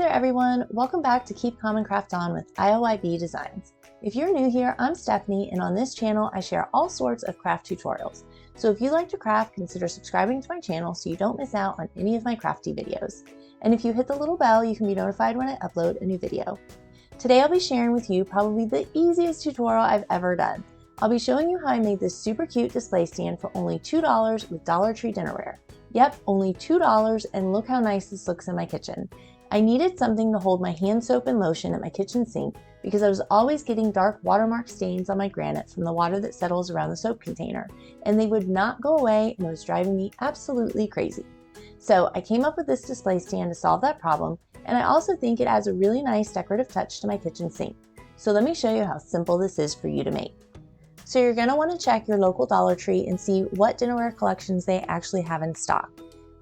there everyone, welcome back to Keep Calm and Craft On with IOYB Designs. If you're new here, I'm Stephanie, and on this channel I share all sorts of craft tutorials. So if you like to craft, consider subscribing to my channel so you don't miss out on any of my crafty videos. And if you hit the little bell, you can be notified when I upload a new video. Today I'll be sharing with you probably the easiest tutorial I've ever done. I'll be showing you how I made this super cute display stand for only $2 with Dollar Tree dinnerware. Yep, only $2, and look how nice this looks in my kitchen. I needed something to hold my hand soap and lotion at my kitchen sink because I was always getting dark watermark stains on my granite from the water that settles around the soap container, and they would not go away, and it was driving me absolutely crazy. So I came up with this display stand to solve that problem, and I also think it adds a really nice decorative touch to my kitchen sink. So let me show you how simple this is for you to make. So you're going to want to check your local Dollar Tree and see what dinnerware collections they actually have in stock.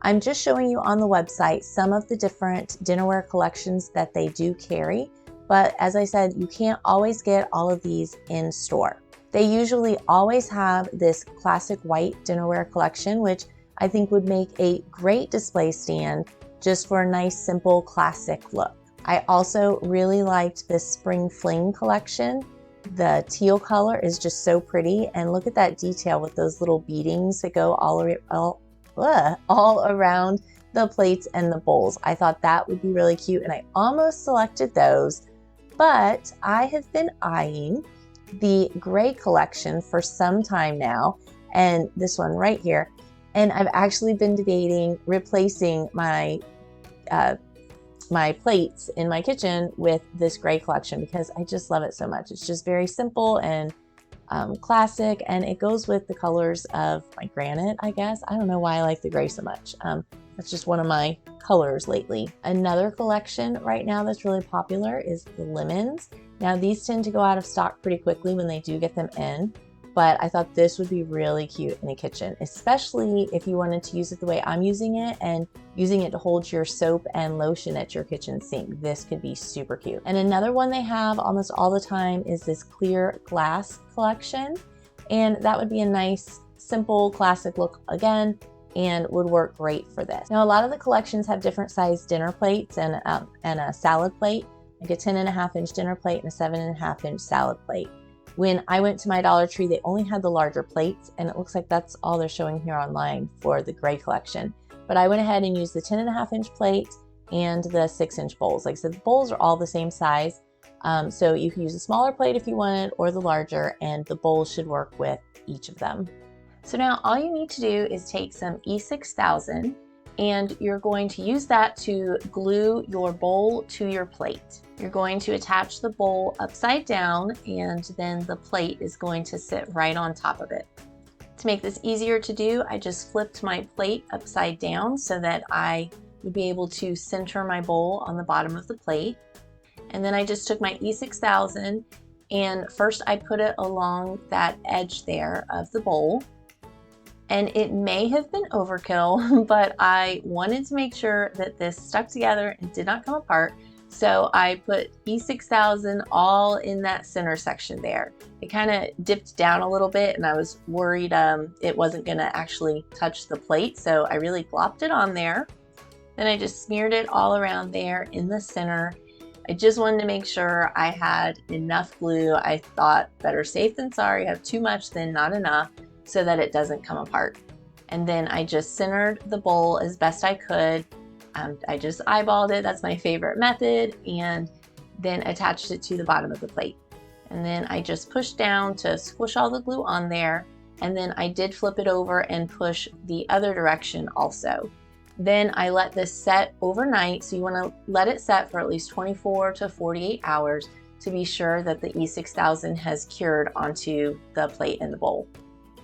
I'm just showing you on the website some of the different dinnerware collections that they do carry, but as I said, you can't always get all of these in store. They usually always have this classic white dinnerware collection, which I think would make a great display stand just for a nice, simple, classic look. I also really liked this Spring Fling collection. The teal color is just so pretty, and look at that detail with those little beadings that go all around the plates and the bowls. I thought that would be really cute, and I almost selected those, but I have been eyeing the gray collection for some time now, and this one right here, and I've actually been debating replacing my my plates in my kitchen with this gray collection because I just love it so much. It's just very simple and classic, and it goes with the colors of my granite, I guess. I don't know why I like the gray so much. That's just one of my colors lately. Another collection right now that's really popular is the lemons. Now these tend to go out of stock pretty quickly when they do get them in, but I thought this would be really cute in the kitchen, especially if you wanted to use it the way I'm using it and using it to hold your soap and lotion at your kitchen sink. This could be super cute. And another one they have almost all the time is this clear glass collection, and that would be a nice, simple, classic look again, and would work great for this. Now, a lot of the collections have different size dinner plates and a salad plate, like a 10.5-inch dinner plate and a 7.5-inch salad plate. When I went to my Dollar Tree, they only had the larger plates, and it looks like that's all they're showing here online for the gray collection. But I went ahead and used the 10.5-inch plate and the 6-inch bowls. Like I said, the bowls are all the same size, so you can use a smaller plate if you wanted, or the larger, and the bowls should work with each of them. So now all you need to do is take some E6000, and you're going to use that to glue your bowl to your plate. You're going to attach the bowl upside down, and then the plate is going to sit right on top of it. To make this easier to do, I just flipped my plate upside down so that I would be able to center my bowl on the bottom of the plate. And then I just took my E6000, and first I put it along that edge there of the bowl. And it may have been overkill, but I wanted to make sure that this stuck together and did not come apart. So I put E6000 all in that center section there. It kind of dipped down a little bit, and I was worried it wasn't gonna actually touch the plate. So I really glopped it on there. Then I just smeared it all around there in the center. I just wanted to make sure I had enough glue. I thought better safe than sorry, have too much than not enough, so that it doesn't come apart. And then I just centered the bowl as best I could. I just eyeballed it, that's my favorite method, and then attached it to the bottom of the plate. And then I just pushed down to squish all the glue on there, and then I did flip it over and push the other direction also. Then I let this set overnight, so you want to let it set for at least 24 to 48 hours to be sure that the E6000 has cured onto the plate and the bowl.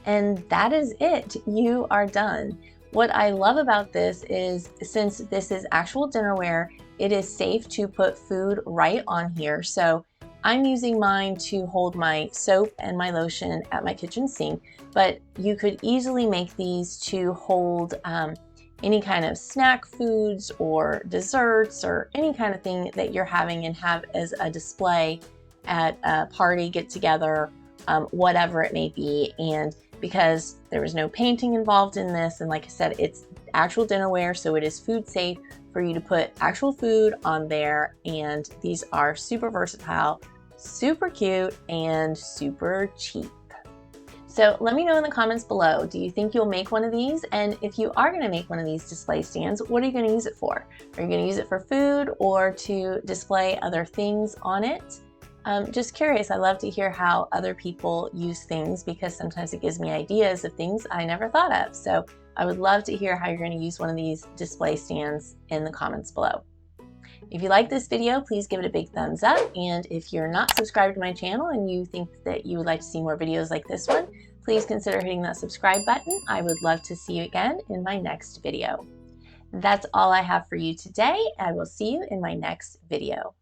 And that is it. You are done. What I love about this is, since this is actual dinnerware, it is safe to put food right on here. So I'm using mine to hold my soap and my lotion at my kitchen sink, but you could easily make these to hold any kind of snack foods or desserts or any kind of thing that you're having and have as a display at a party, get together, whatever it may be. And because there was no painting involved in this, and like I said, it's actual dinnerware, so it is food safe for you to put actual food on there, and these are super versatile, super cute, and super cheap. So let me know in the comments below, do you think you'll make one of these? And if you are gonna make one of these display stands, what are you gonna use it for? Are you gonna use it for food or to display other things on it? Just curious, I love to hear how other people use things because sometimes it gives me ideas of things I never thought of. So I would love to hear how you're gonna use one of these display stands in the comments below. If you like this video, please give it a big thumbs up. And if you're not subscribed to my channel and you think that you would like to see more videos like this one, please consider hitting that subscribe button. I would love to see you again in my next video. That's all I have for you today. I will see you in my next video.